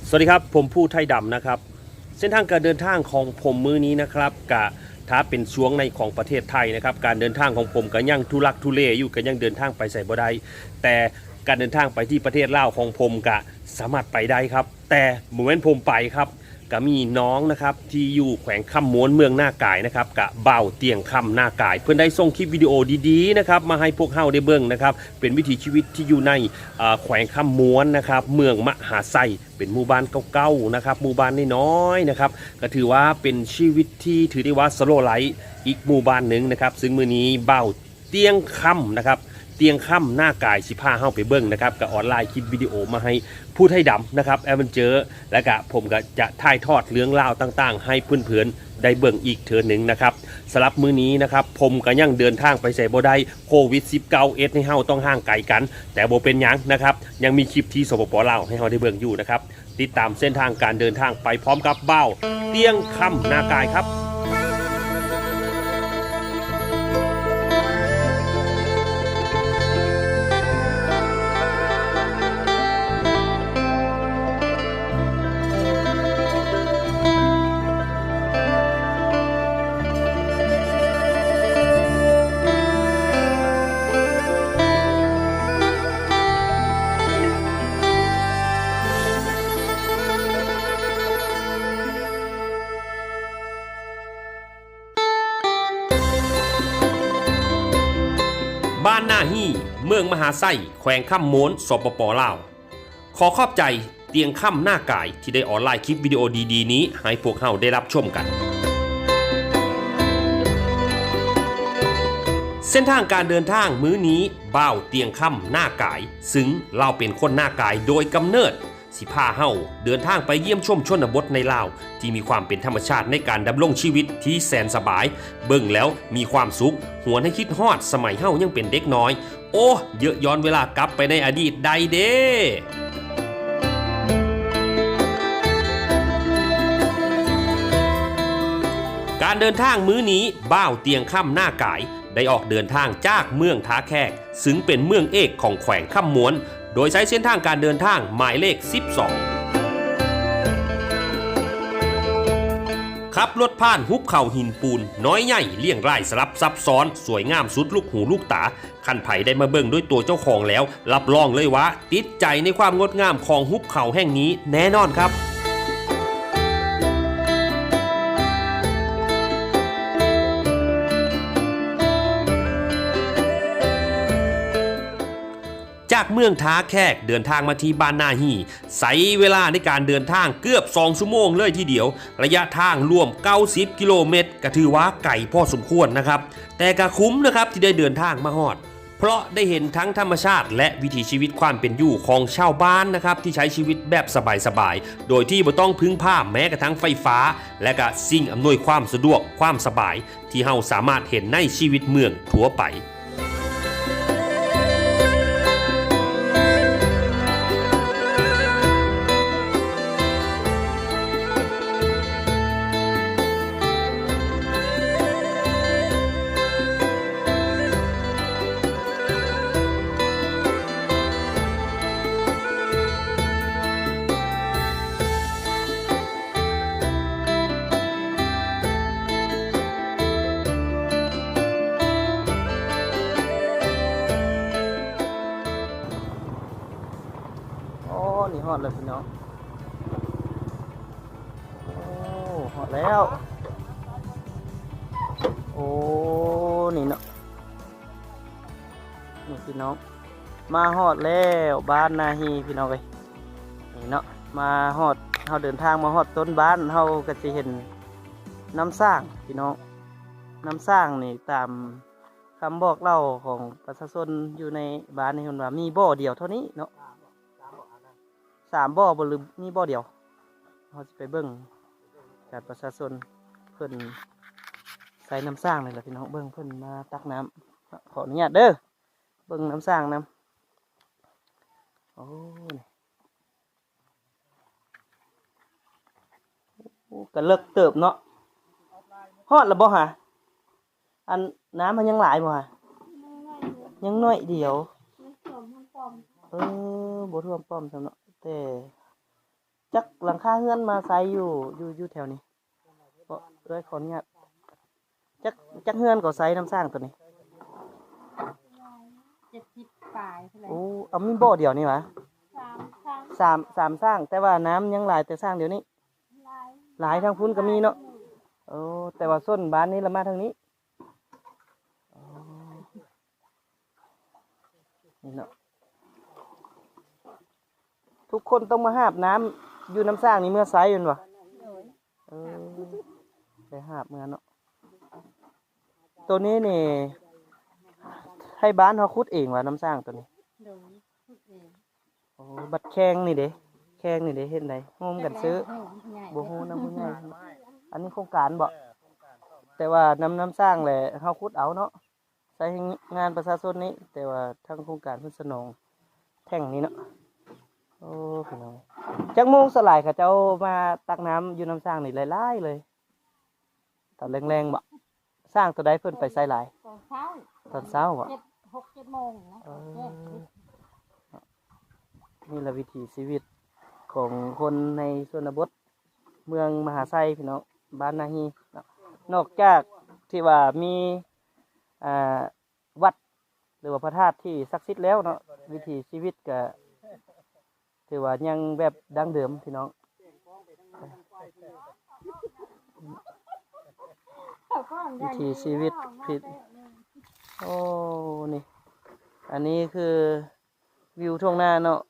สวัสดีครับผมผู้ไทยดำนะครับเส้นทางการเดินทางของผมมื้อนี้นะครับกะถ้าเป็นช่วงในของประเทศไทยนะครับการเดินทางของผมก็ยังทุลักทุเลอยู่ก็ยังเดินทางไปใส่บ่ได้แต่การเดินทางไปที่ประเทศลาวของผมก็สามารถไปได้ครับแต่เมื่อผมไปครับก็มีน้องนะครับที่อยู่แขวงคำม้วนเมืองหน้ากายนะครับกะเบาเตียงคำหน้ากาย เพื่อนได้ส่งคลิปวิดีโอดีๆนะครับมาให้พวกเฮาได้เบิ่งนะครับเป็นวิถีชีวิตที่อยู่ในแขวงคำม้วนนะครับเมืองมหาไซเป็นหมู่บ้านเก่าๆนะครับหมู่บ้านน้อยๆนะครับก็ถือว่าเป็นชีวิตที่ถือได้ว่าสโลไลท์อีกหมู่บ้านหนึ่งนะครับซึ่งมื้อนี้เบาเตียงคำนะครับเตียงค่ำหน้ากายสิพาเฮาไปเบิ่งนะครับกับออนไลน์คลิปวิดีโอมาให้ผู้ไทยดำนะครับแอดเวนเจอร์และก็ผมก็จะถ่ายทอดเรื่องราวต่างๆให้เพื่อนๆได้เบิ่งอีกเทื่อหนึ่งนะครับสำหรับมื้อนี้นะครับผมก็ยังเดินทางไปใส่บ่ได้โควิด19ให้เฮาต้องห่างไกลกันแต่บ่เป็นหยังนะครับยังมีคลิปที่สปป.ลาวให้เฮาได้เบิ่งอยู่นะครับติดตามเส้นทางการเดินทางไปพร้อมกับเบ้าเตียงค่ำหน้ากายครับบ้านนาฮีเมืองมหาไส้แขวงค่ำม้วนสปป.ลาวขอขอบใจเตียงค่ำหน้ากายที่ได้ออนไลน์คลิปวิดีโอดีๆนี้ให้พวกเฮาได้รับชมกันเส้นทางการเดินทางมื้อนี้บ่าวเตียงค่ำหน้ากายซึ่งเราเป็นคนหน้ากายโดยกำเนิดสิพาเฮาเดินทางไปเยี่ยมชมชนบทในลาวที่มีความเป็นธรรมชาติในการดำรงชีวิตที่แสนสบายเบิ่งแล้วมีความสุขหวนให้คิดฮอดสมัยเฮายังเป็นเด็กน้อยโอ้เยอะย้อนเวลากลับไปในอดีตใดเด้การเดินทางมื้อนี้บ่าวเตียงค่ำหน้ากายได้ออกเดินทางจากเมืองท่าแขกซึ่งเป็นเมืองเอกของแขวงค่ำม้วนโดยใช้เส้นทางการเดินทางหมายเลข12ขับรถผ่านหุบเขาหินปูนน้อยใหญ่เลี่ยงไร่สลับซับซ้อนสวยงามสุดลูกหูลูกตาคันไผ่ได้มาเบิ่งด้วยตัวเจ้าของแล้วรับรองเลยว่าติดใจในความงดงามของหุบเขาแห่งนี้แน่นอนครับจากเมืองท้าแขกเดินทางมาที่บ้านนาฮีใช้เวลาในการเดินทางเกือบ2 ชั่วโมงเลยทีเดียวระยะทางรวม90 กิโลเมตรก็ถือว่าไกลพอสมควรนะครับแต่ก็คุ้มนะครับที่ได้เดินทางมาฮอดเพราะได้เห็นทั้งธรรมชาติและวิถีชีวิตความเป็นอยู่ของชาวบ้านนะครับที่ใช้ชีวิตแบบสบายๆโดยที่ไม่ต้องพึ่งพาแม้กระทั่งไฟฟ้าและก็สิ่งอำนวยความสะดวกความสบายที่เราสามารถเห็นในชีวิตเมืองทั่วไปนี่ฮอดแล้วพี่น้องโอ้ฮอดแล้วโอ้นี่เนาะนี่พี่น้องมาฮอดแล้วบ้านนาฮีพี่น้องเอ้ยนี่เนาะมาฮอดเฮาเดินทางมาฮอดต้นบ้านเฮาก็จะเห็นน้ำสร้างพี่น้องน้ำสร้างนี่ตามคำบอกเล่าของประชาชนอยู่ในบ้านนี่เพิ่นว่ามีบ่อเดียวเท่านี้เนาะ3 บ่อบ่หรือมีบ่อเดียวเราจะไปเบิ่งจากประชาชนเพิ่นใส่น้ำสร้างเลยล่ะพี่น้องเบิ่งเพิ่นมาตักน้ำขออนุญาตเด้อเบิ่งน้ำสร้างน้ำโอ้กระเลิกเติบเนาะฮอดแล้วบ่ฮะอันน้ำมันยังหลายบ่ฮะยังน้อยเดียวบ่ท่วมป้อมสำเนาะแต่ จักหลังคาเฮือนมาใส่อยู่แถวนี้เพราะด้วยขออนุญาตจักเฮือนก็ใส่น้ำสร้างตัวนี้ 70 ปลายเท่าไหร่ โอ้เอามีบ่อเดียวนี่หวะ 3 สามสร้างแต่ว่าน้ำยังหลายแต่สร้างเดี๋ยวนี้ ลาย หลายทางพุ่นก็มีเนาะโอ้แต่ว่าส้นบ้านนี้ละมาทางนี้อ๋อนี่เนาะทุกคนต้องมาหาบน้ำอยู่น้ำสร้างนี่เมื่อไซอยู่บ่ โดย เออไปหาบเมื่อเนาะตัวนี้นี่ให้บ้านเขาขุดเองว่ะน้ำสร้างตัวนี้ โดยพูดเอง โอ้บัดแข้งนี่เด้แข้งนี่เด้เห็นไดโฮมกันซื้อ โอ้ใหญ่ บ่ฮู้นำผู้ใหญ่อันนี้โครงการบ่แต่ว่าน้ำสร้างแหละเฮาขุดเอาเนาะใช้งานประชาชนนี้แต่ว่าทางโครงการเพิ่นสนองแท่งนี้เนาะโอ้พี่น้องจักโมงสลายเขาเจ้ามาตักน้ำอยู่น้ำสร้างนี่หลายๆเลยตอนแรงๆบ่สร้างตัวใดเพิ่นไปใส่หลาย ตอนเช้า ตอนเช้าบ่ 6-7 โมงนะ เออนี่ละวิถีชีวิตของคนในชนบทเมืองมหาไซพี่น้องบ้านนาฮีเนาะนอกจากที่ว่ามีอ่าวัดหรือว่าพระธาตุที่ศักดิ์สิทธิ์แล้วเนาะวิถีชีวิตก็ถือว่ายังแบบดั้งเดิมพี่น้องวิถีชีวิตผิดโอ้นี่อันนี้คือวิวทุ่งนาเนาะ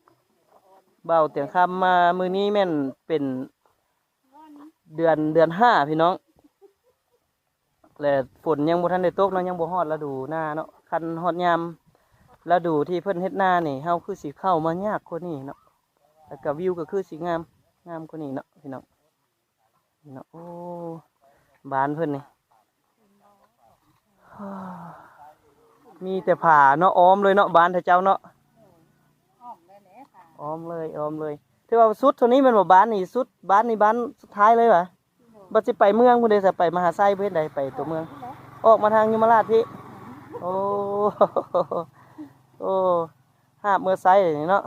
เบาเตียงคำมามือนี้แม่นเป็นเดือนห้าพี่น้องและฝนยังบ่ทันได้ตกเนาะยังบ่ฮอดฤดูหน้าเนาะคันฮอดยามฤดูที่เพิ่นเฮ็ดนานี่เฮาคือสิเข้ามายากกว่านี้เนาะแล้วก็วิวก็คือสิงามกว่านี้เนาะพี่น้องนี่เนาะโอ้บ้านเพิ่นนี่มีแต่ผาเนาะอ้อมเลยเนาะบ้านท่าเจ้าเนาะ ออกได้แล้วค่ะ อ้อมเลยที่ว่าสุดเท่านี้แมันบ่บ้านนี่สุดบ้านนี่บ้านสุดท้ายเลยวะบ่สิไปเมืองพุ่นเด้สิไปมหาไซเพิ่นใดไปตัวเมือง ออกมาทางยมราชพี่โอ้ โอ้หาบเมื่อไซนี่เนาะ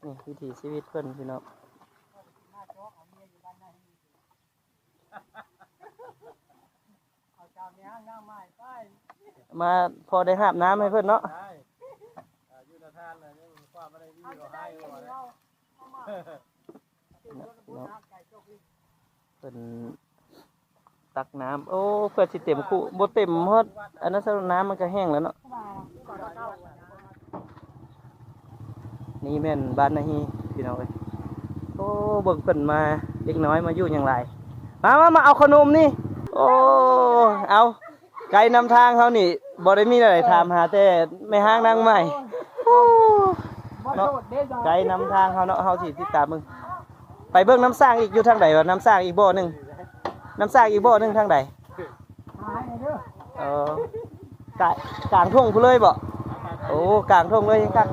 นี่วิถีชีวิตเพิ่นพี่น้องมาพอได้หาบน้ำให้เพิ่นเนาะเป็นตักน้ำโอ้เพื่อสิเต็มคู่บ่เต็มฮอดอันนั้นซะน้ำมันก็แห้งแล้วเนาะนี่แม่นบ้านนาฮีพี่น้องเอ้ยโอ้เบิ่งเพิ่นมาเด็กน้อยมาอยู่อย่างไรมาเอาขนมนี่โอ้เอาไกด์นำทางเขานี่บ่ได้มีอะไรถามหาแต่ไม่ห้างนางใหม่โอ้เนาะไกด์นำทางเขาเนาะเฮาสิติดตามมึงไปเบิ่งน้ำสร้างอีกอยู่ทางใดวะน้ำสร้างอีกบ่อหนึงน้ำสร้างอีกบ่อหนึงทางใดกลางทุ่งพุ่นเลยบ่โอ้กลางทุ่งเลยครับ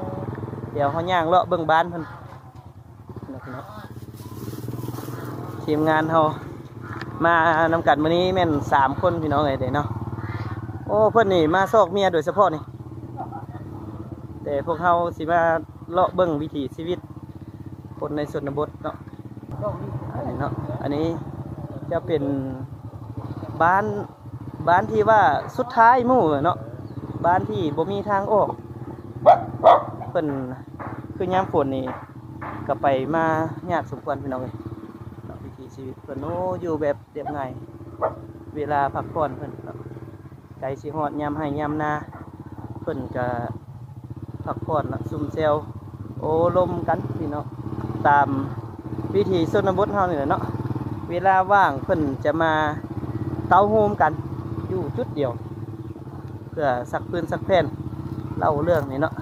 เดี๋ยวเฮาย่างเลาะเบิ่งบ้านเพิ่นเนาะทีมงานเฮามานำกันมื้อนี้แม่น3คนพี่น้องเอ้ยเด้เนาะโอ้เพิ่นนี่มาซอกเมียโดยเฉพาะนี่แต่พวกเฮาสิมาเลาะเบิ่งวิถีชีวิตคนในชนบทเนาะอันนี้เนาะอันนี้จะเป็นบ้านที่ว่าสุดท้ายหมู่เนาะบ้านที่บ่มีทางออกเพิ่นคือยามฝนนี่ก็ไปมายากสมควรพี่น้องเอ้ยเนาะวิถีชีวิตเพิ่นโอ้อยู่แบบเรียบง่ายเวลาพักผ่อนเพิ่นเนาะไกลสิฮอดยามให้ยามนาเพิ่นก็พักผ่อนซุ่มแซวโอ้ลมกันพี่น้องตามวิถีชนบทเฮานี่แหละเนาะเวลาว่างเพิ่นจะมาเตาโฮมกันอยู่จุดเดียวเพื่อซักปืนซักแผ่นเล่าเรื่องนี่เนาะ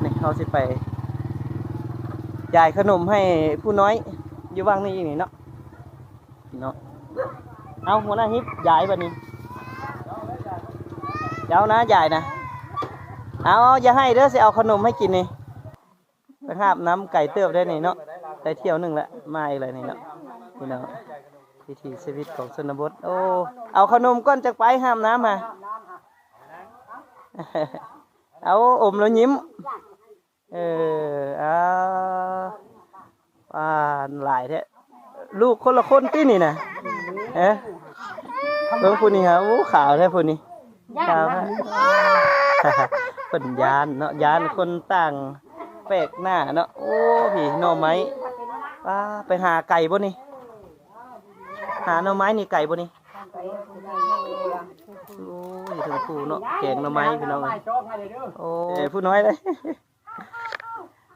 นี่เฮาสิไปจ่ายขนมให้ผู้น้อยอยู่ว่างนี่นี่เนาะพี่น้องเอาหัวหน้าฮิปยายบัดนี้เจ้านะยายนะเอาอย่าให้เด้อสิเอาขนมให้กินนี่ไปหาบน้ำไก่เติบได้นี่เนาะได้เที่ยวหนึงแล้วมาอีกเลยนี่เนาะพี่น้องวิถีชีวิตของชนบทโอ้เอาขนมก้อนจากไปห้ามน้ำมา เอาอมแล้วยิ้มเอา หลายแท้ลูกคนละคนตินี่น่ะเอ๊ะเบิ่งผู้นี้ฮะโอ้ขาวแท้ผู้นี้ขาวแท้เพิ่นยานเนาะยานคนต่างแปลกหน้าเนาะโอ้พี่หน่อไม้ไปหาไก่บ่นี่หาหน่อไม้นี่ไก่บ่นี่โอ้ยถึงผู้เนาะแกงหน่อไม้พี่น้องโอ้ผู้น้อยเลย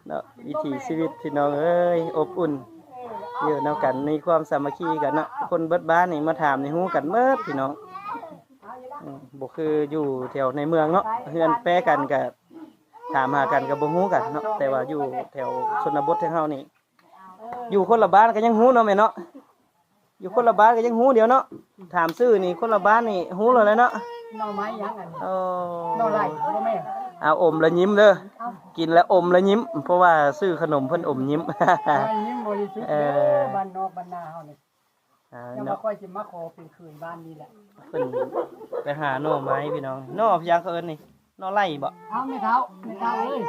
เนาะวิถีชีวิตพี่น้องเอ้ยอบอุ่นอยู่นำกันในความสามัคคีกันเนาะคนเบิดบ้านนี่มาถามในฮู้กันเบิดพี่น้องบ่คืออยู่แถวในเมืองเนาะเฮือนแปรกันก็ถามหากันก็บ่ฮู้กันเนาะแต่ว่าอยู่แถวชนบทของเฮานี่อยู่คนละบ้านก็ยังฮู้เนาะแม่เนาะอยู่คนละบ้านก็ยังฮู้เดียวเนาะถามชื่อนี่คนละบ้านนี่ฮู้เลยเนาะ หน่อไม้ยังอัน โอ้ หน่อไหลบ่แม่ เอาอมแล้วยิ้มเด้อกินแล้วอมแล้วยิ้มเพราะว่าซื้อขนมเพิ่นอมยิ้ม ยิ้มบริสุทธิ์บ้านนอกบ้านนาเฮานี่ยังบ่ เนาะ ค่อยสิมาขอเป็นคืนบ้านนี้แหละ เพิ่นไปหาหน่อไม้พี่น้องหน่อพยางเขาเอิ้นนี่หน่อไร่บ่ เอาไม่เท้าเอ้ย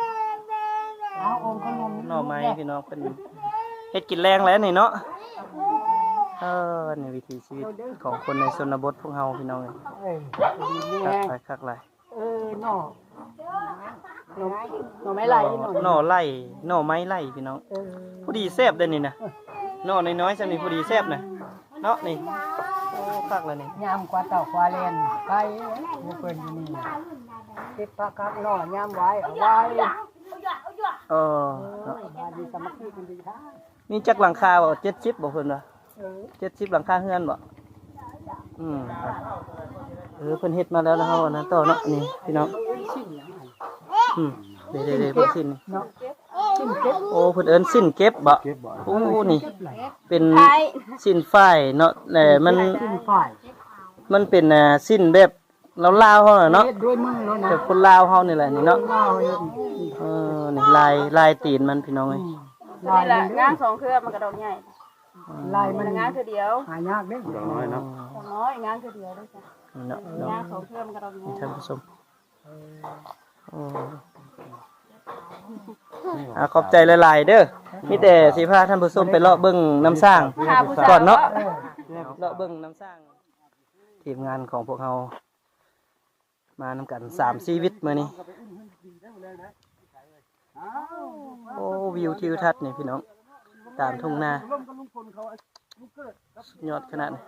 เอาอมขนม หน่อไม้พี่น้องเพิ่นเฮ็ดกินแรงแล้วนี่เนาะนี่วิถีชีวิตของคนในชนบทพวกเฮาพี่น้องเอ้ย ดีนี่ คั แฮ กหลายคักหลาย หน่อไม้ไหล หน่อไร่หน่อไม้ไร่พี่น้องผู้ดีแซ่บเด้อนี่นะหน่อน้อยๆซำนี่ผู้ดีแซ่บนะเนาะนี่โอ้คักแล้วนี่ ยามกว่าเต่าควาเลนไก่บ่เพิ่นอยู่นี่เก็บผักคักหน่อยามไว้เอาไว้ เนาะ มาดีสามัคคีกันดีท่า มีจักหลังคาบ่70บ่เพิ่นว่า70หลังคาเฮือนบ่เพิ่นเฮ็ดมาแล้วนะเฮาอันนั้นต่อเนาะนี่พี่น้องเด้ๆๆเพิ่นสิ้นนี่ เนาะชิ้นเก็บ โอ้เพิ่นเอิ้นสิ้นเก็บบ่โอ้นี่เป็นสิ้นฝ้ายเนาะแต่มัน ชิ้นฝ่าย มันเป็นสิ้นแบบลาวๆเฮาน่ะเนาะ เฮ็ดด้วยมือแล้วนะ แบบคนลาวเฮานี่แหละนี่เนาะ ลาวเฮ็ด นี่ลายตีนมันพี่น้องเอ้ย ลาย นี่แหละงานสองเครือมันกระดอกใหญ่ ลายมัน งานคือเดียว หายากเด้ น้อยเนาะ ของน้อยงานคือเดียวด้วยจ้ะ นี่เนาะเนาะ งานสองเครือมันกระดอกใหญ่ ท่านผู้ชมขอบใจหลายๆเด้อมีแต่สิพาท่านผู้ชมไปเลาะเบิ่งน้ำสร้างก่อนเนาะเลาะเบิ่งน้ำสร้างทีมงานของพวกเรามานำกัน3ชีวิตมื้อนี้โอ้วิวทิวทัศน์นี่พี่น้องตามทุ่งนาสุดยอดขนาดนี้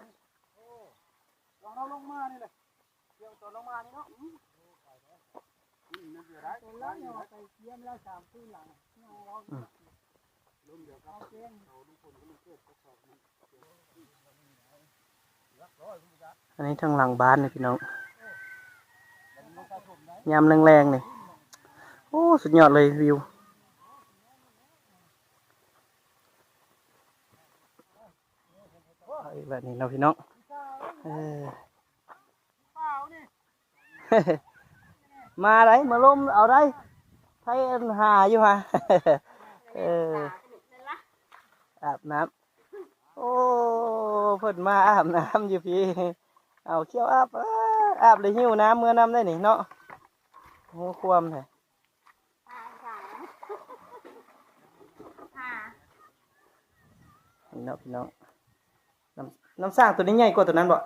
อันนี้ทางหลังบ้านนี่พี่น้องยามแรงๆนี่โอ้สุดยอดเลยวิวแบบนี้เราะพี่น้องมาได้มาลมเอาได้ไทยหาอยู่ฮะอาบน้ำโอ้เพิ่นมาอาบน้ำอยู่พี่เอาเขี้ยวอาบเลยหิวน้ำเมื่อน้ำได้นี่เนาะโอ้ความแท้นี่เนาะพี่น้องน้ำสร้างตัวนี้ใหญ่กว่าตัวนั้นบ่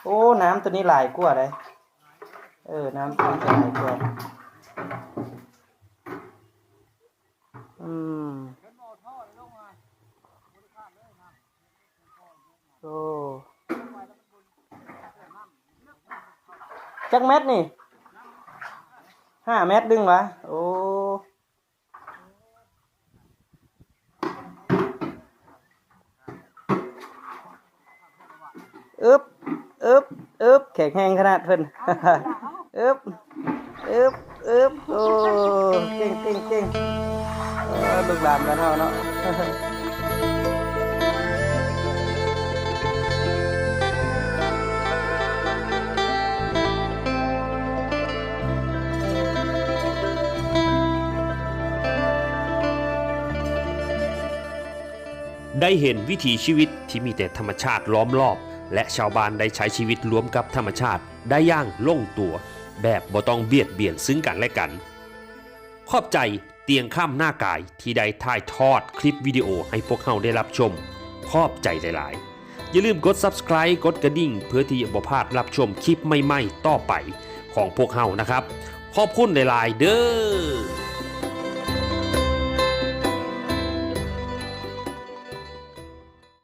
โอ้น้ำตัวนี้หลายกว่าเลยน้ำตัวนี้จะหลายกว่าโอ้จักเม็ดนี่5 เม็ดดึงวะโอ้แข็งแรงขนาดเพิ่น โอ้เก่งลูกหลานกันเฮาเนาะ ได้เห็นวิถีชีวิตที่มีแต่ธรรมชาติล้อมรอบและชาวบ้านได้ใช้ชีวิตร่วมกับธรรมชาติได้อย่างลงตัวแบบบ่ต้องเบียดเบียนซึ่งกันและกันขอบใจ เตียงข้ามหน้ากายที่ได้ถ่ายทอดคลิปวิดีโอให้พวกเขาได้รับชมขอบใจหลายๆอย่าลืมกด Subscribe กดกระดิ่งเพื่อที่จะบ่พลาดรับชมคลิปใหม่ๆต่อไปของพวกเขานะครับขอบคุณหลายๆเด้อ